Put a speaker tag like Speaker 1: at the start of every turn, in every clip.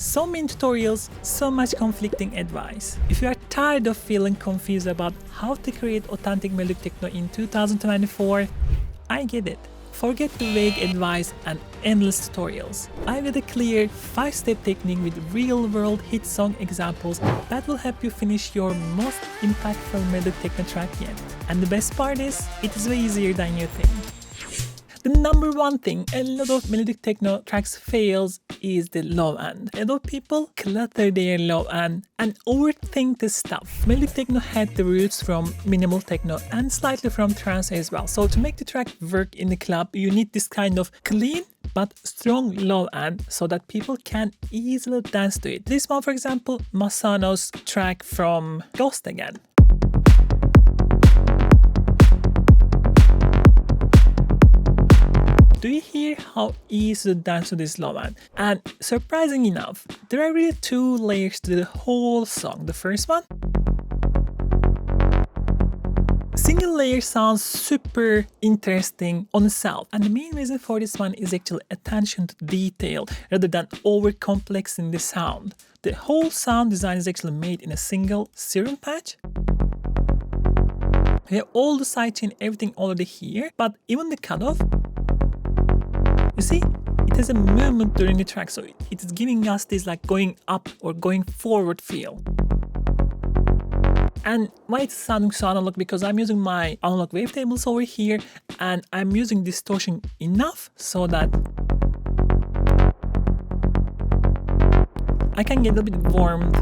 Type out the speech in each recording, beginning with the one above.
Speaker 1: So many tutorials, so much conflicting advice. If you are tired of feeling confused about how to create authentic melodic techno in 2024, I get it. Forget the vague advice and endless tutorials. I got a clear 5-step technique with real-world hit song examples that will help you finish your most impactful melodic techno track yet. And the best part is, it is way easier than you think. The number one thing a lot of melodic techno tracks fails is the low end. A lot of people clutter their low end and overthink the stuff. Melodic techno had the roots from minimal techno and slightly from trance as well. So to make the track work in the club, you need this kind of clean but strong low end so that people can easily dance to it. This one, for example, Massano's track from Ghost Again. Do you hear how easy to dance to this low end? And surprising enough, there are really two layers to the whole song. The first one, single layer sounds super interesting on itself, and the main reason for this one is actually attention to detail rather than over-complexing the sound. The whole sound design is actually made in a single serum patch. We have all the sidechain, everything already here, but even the cutoff, you see, it has a movement during the track, so it is giving us this like going up or going forward feel. And why it's sounding so analog? Because I'm using my analog wavetables over here and I'm using distortion enough so that I can get a bit warmed,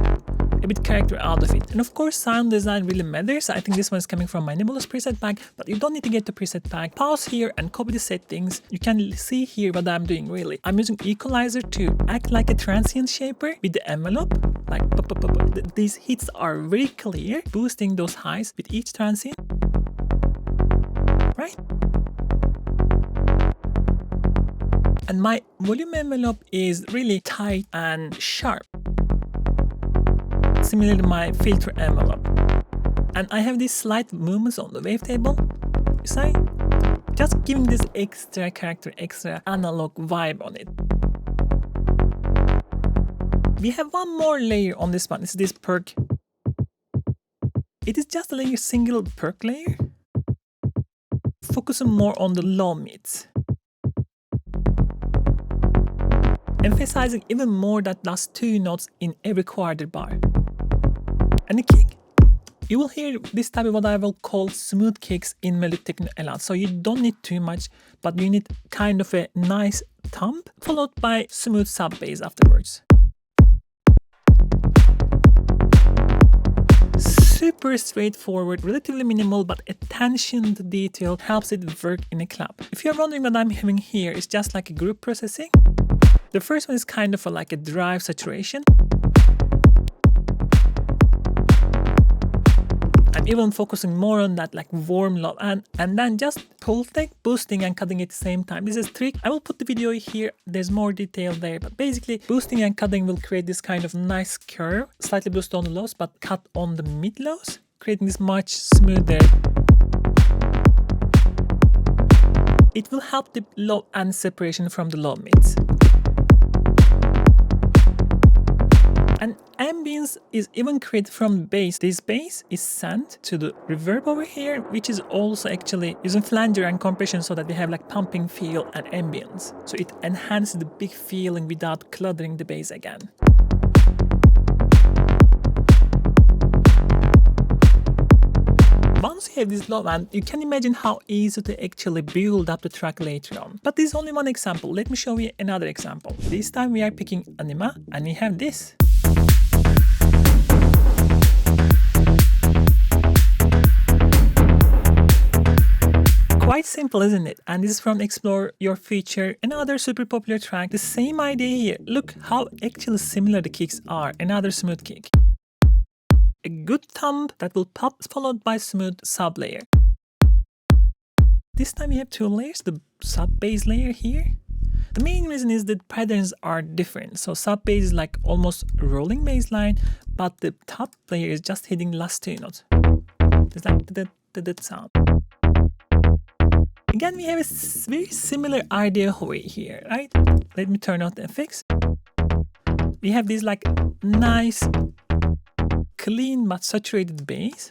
Speaker 1: a bit character out of it. And of course, sound design really matters. I think this one is coming from my Nebulous preset pack, but you don't need to get the preset pack. Pause here and copy the settings. You can see here what I'm doing really. I'm using equalizer to act like a transient shaper with the envelope. Like these hits are very clear, boosting those highs with each transient. Right? And my volume envelope is really tight and sharp, similar to my filter envelope. And I have these slight movements on the wavetable. See? Just giving this extra character, extra analog vibe on it. We have one more layer on this one. It's this perk. It is just a layer, single perk layer, focusing more on the low mids, emphasizing even more that last two notes in every quarter bar. And the kick, you will hear this type of what I will call smooth kicks in melodic techno a lot. So you don't need too much, but you need kind of a nice thump followed by smooth sub bass afterwards. Super straightforward, relatively minimal, but attention to detail helps it work in a club. If you're wondering what I'm having here, it's just like a group processing. The first one is kind of like a drive saturation. I'm even focusing more on that like warm low and then just pull take, boosting and cutting at the same time. This is a trick. I will put the video here. There's more detail there, but basically boosting and cutting will create this kind of nice curve, slightly boost on the lows, but cut on the mid lows, creating this much smoother. It will help the low end separation from the low mids. And ambience is even created from bass. This bass is sent to the reverb over here, which is also actually using flanger and compression so that we have like pumping feel and ambience. So it enhances the big feeling without cluttering the bass again. Once you have this low end, you can imagine how easy to actually build up the track later on. But this is only one example. Let me show you another example. This time we are picking Anyma and we have this. Quite simple, isn't it? And this is from Explore Your Future, another super popular track. The same idea here. Look how actually similar the kicks are. Another smooth kick. A good thump that will pop followed by smooth sub layer. This time we have two layers, the sub bass layer here. The main reason is that patterns are different. So sub bass is like almost rolling bass line, but the top layer is just hitting last two notes. It's like that sound. Again, we have a very similar idea over here, right? Let me turn out the effects. we have this like nice, clean but saturated bass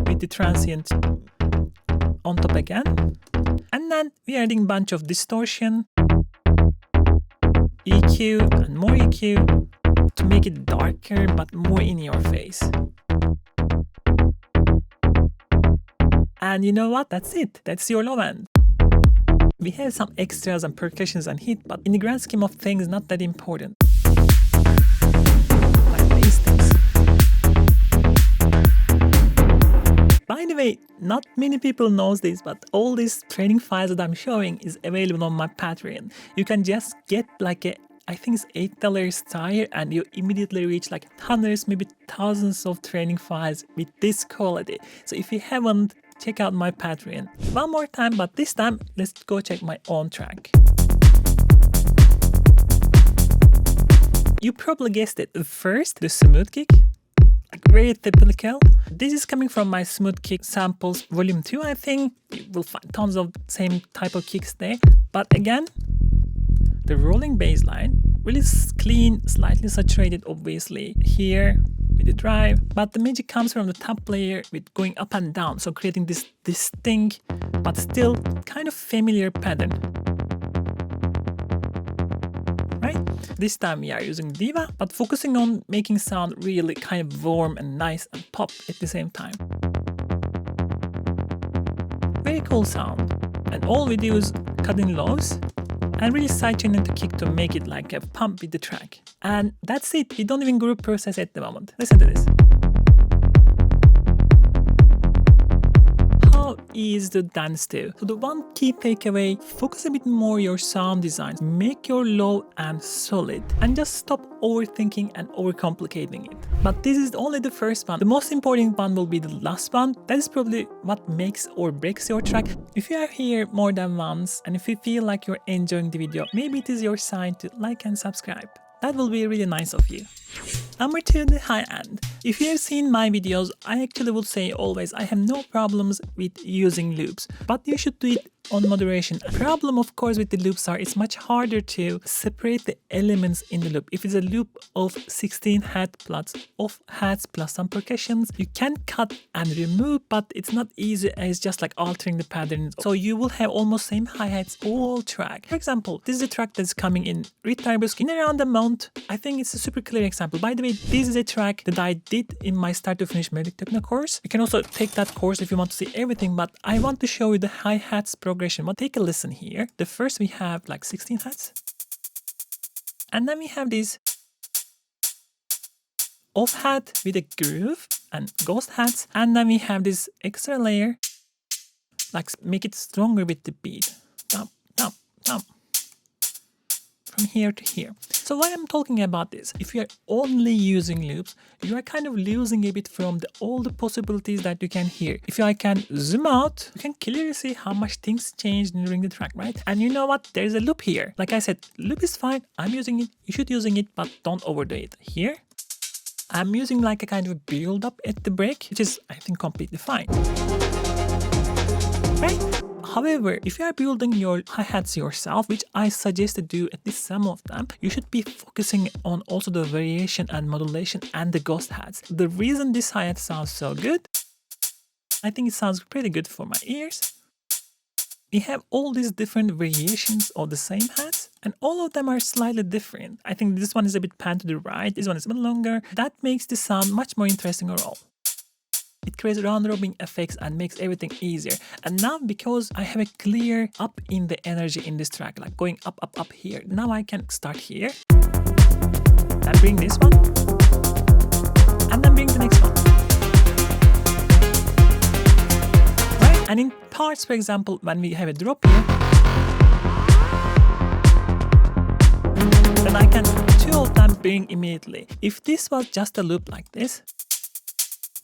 Speaker 1: with the transient on top again. And then we are adding a bunch of distortion, EQ and more EQ to make it darker but more in your face. And you know what? That's it. That's your low end. We have some extras and percussions and hit, but in the grand scheme of things, not that important. Like these things. By the way, not many people knows this, but all these training files that I'm showing is available on my Patreon. You can just get like a, I think it's $8 tier, and you immediately reach like hundreds, maybe thousands of training files with this quality. So if you haven't, check out my Patreon. One more time, but this time, let's go check my own track. You probably guessed it. First, the smooth kick. Very typical. This is coming from my smooth kick samples volume 2, I think. You will find tons of same type of kicks there. But again, the rolling bass line, really clean, slightly saturated obviously here with the drive, but the magic comes from the top layer with going up and down, so creating this distinct but still kind of familiar pattern. Right? This time we are using Diva, but focusing on making sound really kind of warm and nice and pop at the same time. Very cool sound. And all we do is cut in lows and really sidechain the kick to make it like a pump with the track. And that's it. We don't even group process at the moment. Listen to this. How easy to dance to. So the one key takeaway, focus a bit more your sound design. Make your low end solid and just stop overthinking and overcomplicating it. But this is only the first one. The most important one will be the last one. That is probably what makes or breaks your track. If you are here more than once and if you feel like you're enjoying the video, maybe it is your sign to like and subscribe. That will be really nice of you. Number 2, the high end. If you have seen my videos, I actually would say always I have no problems with using loops, but you should do it on moderation. The problem of course with the loops are it's much harder to separate the elements in the loop. If it's a loop of 16 hat plus off hats plus some percussions, you can cut and remove, but it's not easy as just like altering the patterns. So you will have almost same hi-hats all track. For example, this is a track that's coming in Retire in around a month. I think it's a super clear example. By the way, this is a track that I did in my start to finish melodic techno course. You can also take that course if you want to see everything, but I want to show you the hi-hats progression. Well, take a listen here. The first we have like 16 hats. And then we have this off hat with a groove and ghost hats. And then we have this extra layer, like make it stronger with the beat. Thump, thump, thump. From here to here. So why I'm talking about this, if you are only using loops, you are kind of losing a bit from all the possibilities that you can hear. If I can zoom out, you can clearly see how much things change during the track, right? And you know what? There's a loop here. Like I said, loop is fine. I'm using it. You should using it, but don't overdo it. Here, I'm using like a kind of a build up at the break, which is, I think, completely fine. Right? However, if you are building your hi-hats yourself, which I suggest to do at least some of them, you should be focusing on also the variation and modulation and the ghost hats. The reason this hi-hat sounds so good, I think it sounds pretty good for my ears. We have all these different variations of the same hats, and all of them are slightly different. I think this one is a bit pan to the right, this one is a bit longer. That makes the sound much more interesting overall. It creates round-robin effects and makes everything easier. And now because I have a clear up in the energy in this track, like going up, up, up here, now I can start here and bring this one and then bring the next one. Right? And in parts, for example, when we have a drop here, then I can two of them bring immediately. If this was just a loop like this,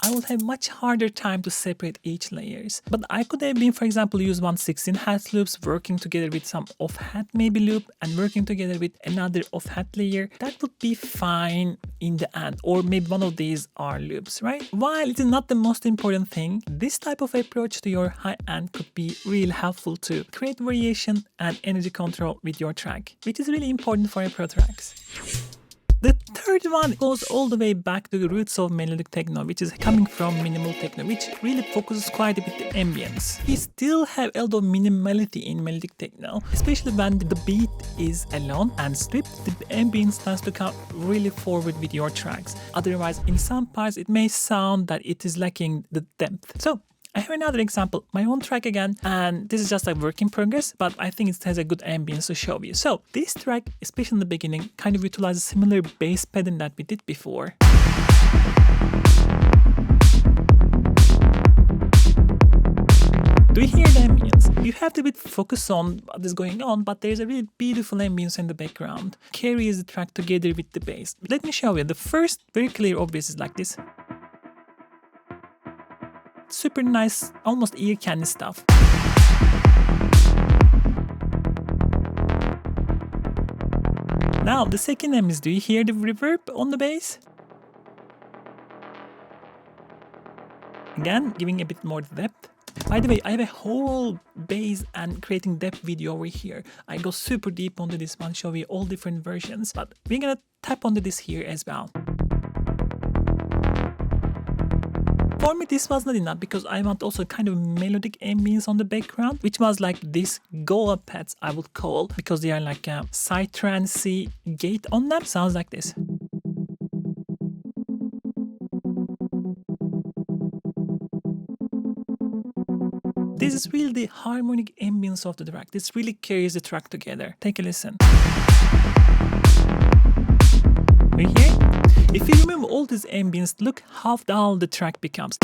Speaker 1: I would have much harder time to separate each layers. But I could have been, for example, use 16 hat loops, working together with some off hat maybe loop and working together with another off hat layer. That would be fine in the end. Or maybe one of these are loops, right? While it is not the most important thing, this type of approach to your high end could be really helpful to create variation and energy control with your track, which is really important for your pro tracks. third one goes all the way back to the roots of melodic techno, which is coming from minimal techno, which really focuses quite a bit on ambience. We still have a lot of minimality in melodic techno, especially when the beat is alone and stripped. The ambience starts to come really forward with your tracks. Otherwise, in some parts, it may sound that it is lacking the depth. So I have another example, my own track again, and this is just a work in progress, but I think it has a good ambience to show you. So this track, especially in the beginning, kind of utilizes a similar bass pattern that we did before. Do you hear the ambience? You have to be focused on what is going on, but there's a really beautiful ambience in the background. Carries the track together with the bass. Let me show you. The first very clear obvious is like this. Super nice, almost ear candy stuff. Now the second name is, do you hear the reverb on the bass? Again, giving a bit more depth. By the way, I have a whole bass and creating depth video over here. I go super deep onto this one, show you all different versions, but we're gonna tap onto this here as well. For me, this was not enough because I want also kind of melodic ambience on the background, which was like this goa pads I would call, because they are like a psytrance gate on them. Sounds like this. This is really the harmonic ambience of the track. This really carries the track together. Take a listen. We hear? If you remove all this ambience, look how dull the track becomes.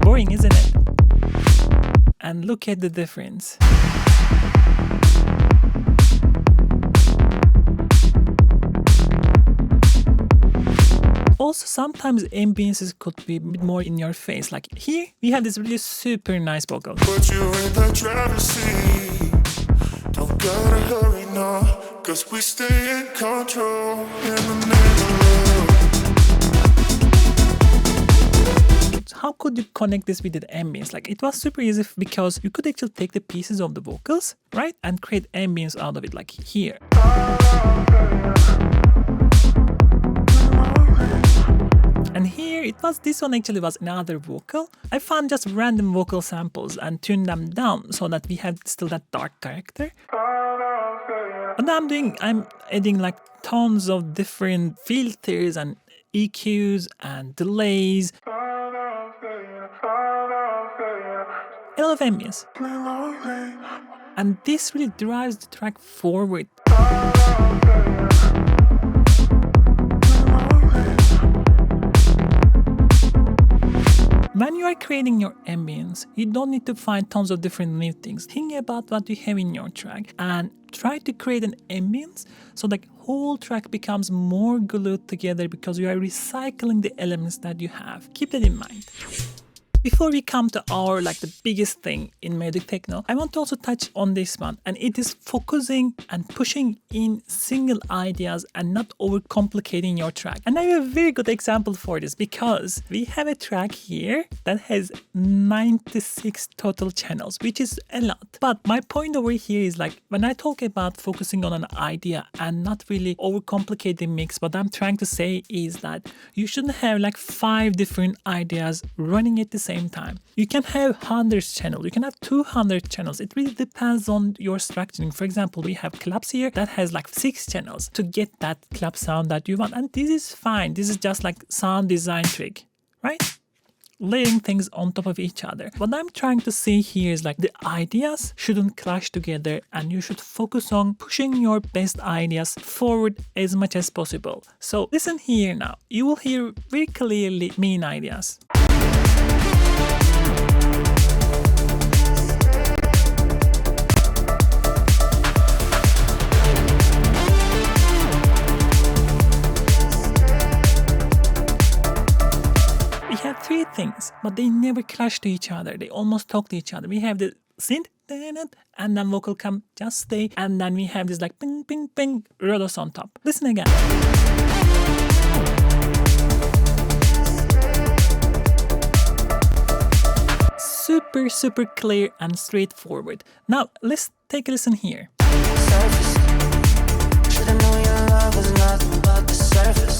Speaker 1: Boring, isn't it? And look at the difference. Also, sometimes ambiences could be a bit more in your face. Like here, we have this really super nice vocal.
Speaker 2: Put you in the driver's seat. Don't gotta hurry now, cause we stay in control in the name of love.
Speaker 1: How could you connect this with the ambience? Like it was super easy because you could actually take the pieces of the vocals, right? And create ambience out of it, like here. And here it was, this one actually was another vocal. I found just random vocal samples and tuned them down so that we had still that dark character. What I'm adding like tons of different filters and EQs and delays. A lot of ambience. And this really drives the track forward. When you are creating your ambience, you don't need to find tons of different new things. Think about what you have in your track and try to create an ambience so the whole track becomes more glued together because you are recycling the elements that you have. Keep that in mind. Before we come to our the biggest thing in melodic techno, I want to also touch on this one, and it is focusing and pushing in single ideas and not overcomplicating your track. And I have a very good example for this because we have a track here that has 96 total channels, which is a lot. But my point over here is when I talk about focusing on an idea and not really overcomplicate the mix, what I'm trying to say is that you shouldn't have 5 different ideas running at the same time. You can have 100 channels, you can have 200 channels. It really depends on your structuring. For example, we have claps here that has 6 channels to get that clap sound that you want. And this is fine. This is just sound design trick, right? Layering things on top of each other. What I'm trying to say here is the ideas shouldn't clash together and you should focus on pushing your best ideas forward as much as possible. So listen here now. You will hear very clearly main ideas. We have 3 things, but they never clash to each other. They almost talk to each other. We have the synth, and then vocal come, just stay, and then we have this ping, ping, ping, Rodos on top. Listen again. Super, super clear and straightforward. Now, let's take a listen here.
Speaker 3: surface. Should've known your love was nothing but the surface.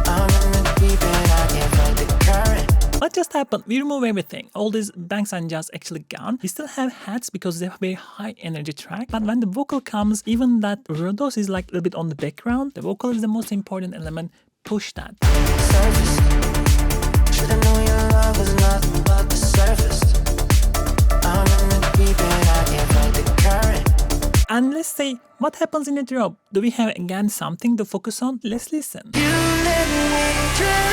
Speaker 3: I'm in the deep end, I can't fight the current.
Speaker 1: What just happened? We remove everything. All these banks and just actually gone. We still have hats because they have a very high energy track. But when the vocal comes, even that Rhodos is like a little bit on the background. The vocal is the most important element. Push that.
Speaker 3: Surface. Should've known your love was nothing but the surface. I'm in the deep end, I can't fight the current.
Speaker 1: And let's say, what happens in the drop? Do we have again something to focus on? Let's listen.
Speaker 3: You let me drown.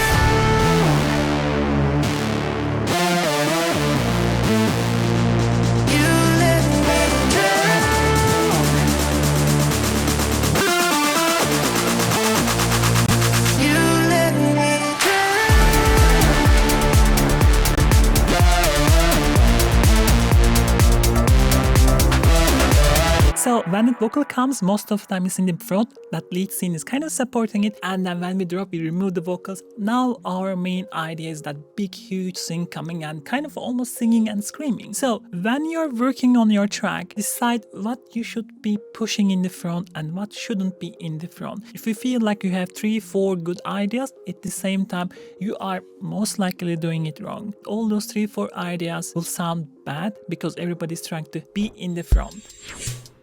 Speaker 1: So when the vocal comes, most of the time it's in the front, that lead scene is kind of supporting it, and then when we drop, we remove the vocals. Now our main idea is that big huge thing coming and kind of almost singing and screaming. So when you're working on your track, decide what you should be pushing in the front and what shouldn't be in the front. If you feel like you have 3-4 good ideas at the same time, you are most likely doing it wrong. All those 3-4 ideas will sound bad because everybody's trying to be in the front.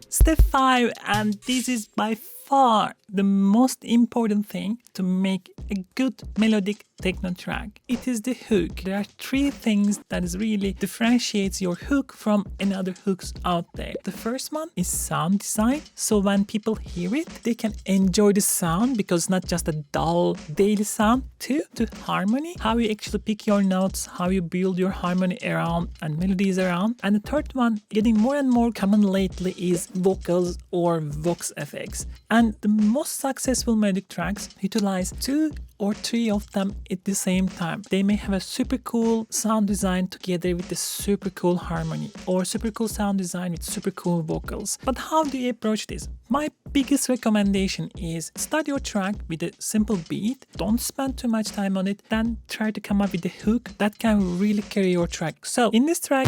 Speaker 1: Step 5, and this is by far the most important thing to make a good melodic techno track. It is the hook. There are 3 things that really differentiates your hook from another hooks out there. The first one is sound design. So when people hear it, they can enjoy the sound because it's not just a dull daily sound. 2, to harmony. How you actually pick your notes, how you build your harmony around and melodies around. And the third one, getting more and more common lately, is vocals or vox effects. And the most successful melodic tracks utilize 2 or 3 of them at the same time. They may have a super cool sound design together with a super cool harmony, or super cool sound design with super cool vocals. But how do you approach this? My biggest recommendation is start your track with a simple beat. Don't spend too much time on it. Then try to come up with a hook that can really carry your track. So in this track,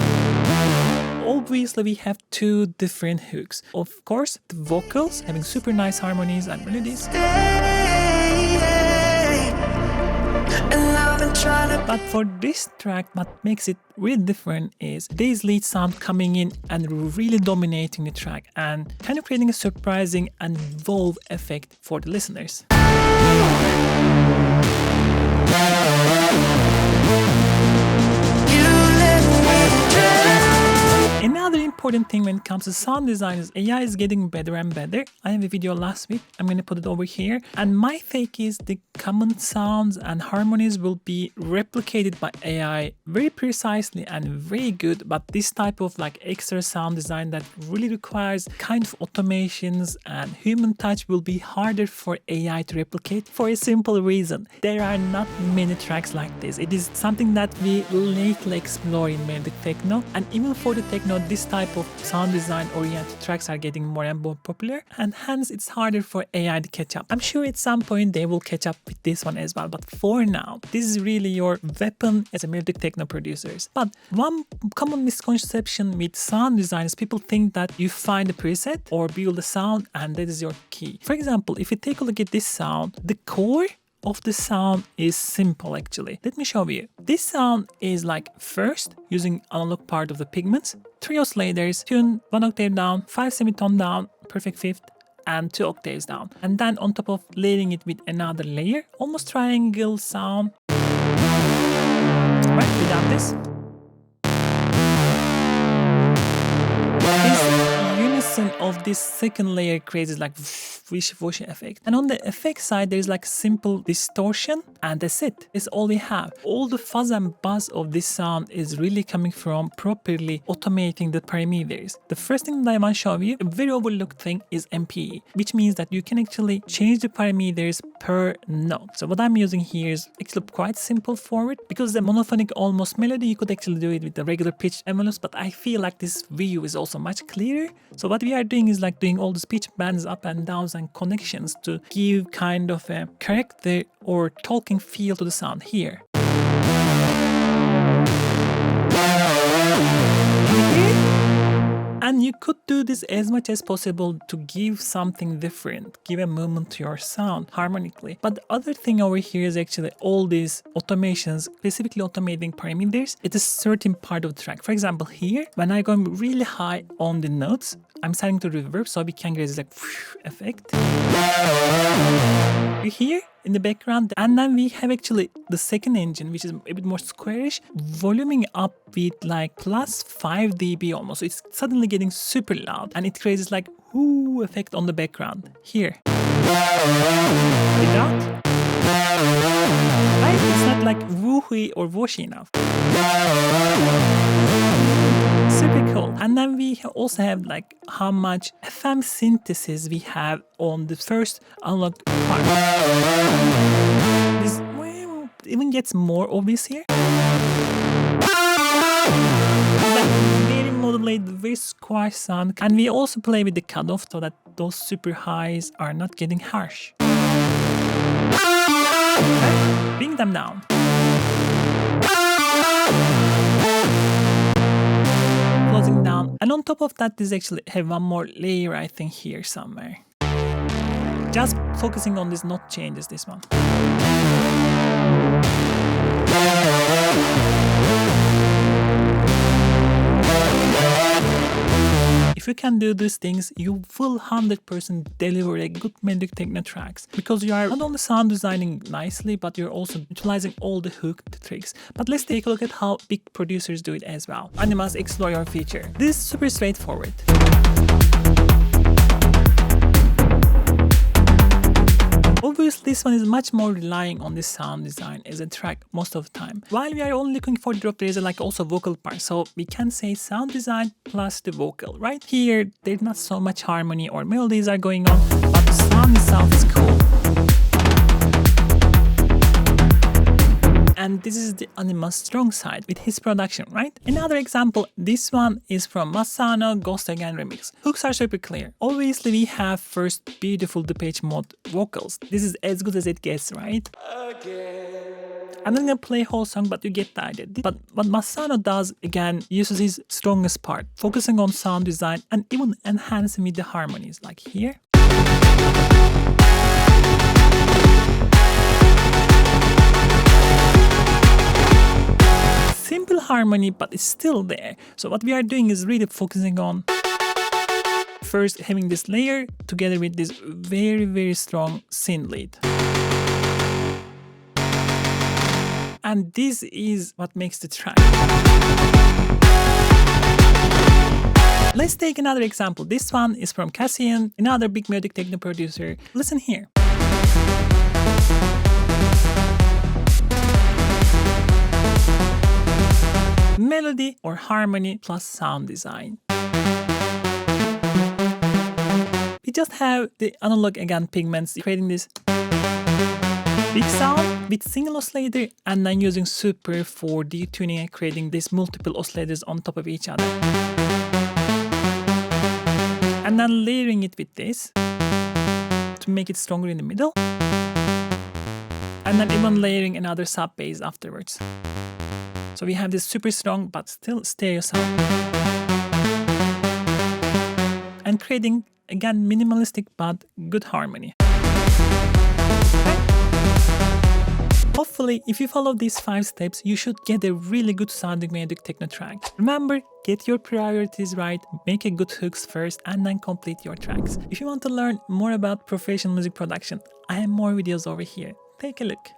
Speaker 1: obviously we have 2 different hooks. Of course, the vocals having super nice harmonies and melodies. But for this track, what makes it really different is bass lead sound coming in and really dominating the track and kind of creating a surprising and wow effect for the listeners. Another important thing when it comes to sound design is AI is getting better and better. I have a video last week. I'm going to put it over here. And my take is the common sounds and harmonies will be replicated by AI very precisely and very good. But this type of like extra sound design that really requires kind of automations and human touch will be harder for AI to replicate for a simple reason. There are not many tracks like this. It is something that we lately explore in melodic techno, and even for the techno, this type of sound design oriented tracks are getting more and more popular, and hence it's harder for AI to catch up. I'm sure at some point they will catch up with this one as well, but for now, this is really your weapon as a melodic techno producers. But one common misconception with sound design is people think that you find a preset or build a sound and that is your key. For example, if you take a look at this sound, the core of the sound is simple actually. Let me show you. This sound is like first using analog part of the pigments, 3 oscillators, tune 1 octave down, 5 semitone down, perfect fifth, and 2 octaves down. And then on top of layering it with another layer, almost triangle sound. Right, without this. This unison of this second layer creates like whoosh effect. And on the effect side, there's like simple distortion, and that's it. It's all we have. All the fuzz and buzz of this sound is really coming from properly automating the parameters. The first thing that I want to show you, a very overlooked thing, is MPE, which means that you can actually change the parameters per note. So what I'm using here is actually quite simple for it. Because the monophonic almost melody, you could actually do it with the regular pitch envelopes, but I feel like this view is also much clearer. So what we are doing is like doing all the pitch bands up and downs and connections to give kind of a character or talking feel to the sound here. And you could do this as much as possible to give something different, give a movement to your sound harmonically. But the other thing over here is actually all these automations, specifically automating parameters. It is certain part of the track. For example, here, when I go really high on the notes, I'm starting to reverb, so we can get this like effect. You hear in the background, and then we have actually the second engine, which is a bit more squarish, voluming up with like plus 5 dB almost. So it's suddenly getting super loud, and it creates like whoo effect on the background. Here, without, right? It's not like woohoo or washy enough. Super cool. And then we also have like how much FM synthesis we have on the first unlocked part. This even gets more obvious here. Like very modulated, very squash sound. And we also play with the cutoff so that those super highs are not getting harsh. Okay. Bring them down. Closing down, and on top of that, this actually have one more layer, I think, here somewhere. Just focusing on these note changes, this one. If you can do these things, you will 100% deliver a good melodic techno tracks, because you are not only sound designing nicely, but you're also utilizing all the hooked tricks. But let's take a look at how big producers do it as well. Anyma's Explore Your feature. This is super straightforward. Obviously, this one is much more relying on the sound design as a track most of the time. While we are only looking for drop, there is like also vocal part, so we can say sound design plus the vocal. Right here, there's not so much harmony or melodies are going on, but the sound itself is cool. And this is the Anyma's strong side with his production, right? Another example, this one is from Massano Ghost Again remix. Hooks are super clear. Obviously, we have first beautiful Depeche Mode vocals. This is as good as it gets, right? I'm not gonna play whole song, but you get the idea. But what Massano does, again, uses his strongest part, focusing on sound design and even enhancing with the harmonies, like here. Simple harmony, but it's still there. So what we are doing is really focusing on first having this layer together with this very, very strong synth lead. And this is what makes the track. Let's take another example. This one is from Cassian, another big melodic techno producer. Listen here. Melody or harmony plus sound design. We just have the analog again pigments creating this big sound with single oscillator, and then using super for detuning and creating these multiple oscillators on top of each other. And then layering it with this to make it stronger in the middle. And then even layering another sub bass afterwards. So we have this super strong but still stereo sound. And creating, again, minimalistic but good harmony. Okay. Hopefully, if you follow these 5 steps, you should get a really good sounding melodic techno track. Remember, get your priorities right, make a good hooks first, and then complete your tracks. If you want to learn more about professional music production, I have more videos over here. Take a look.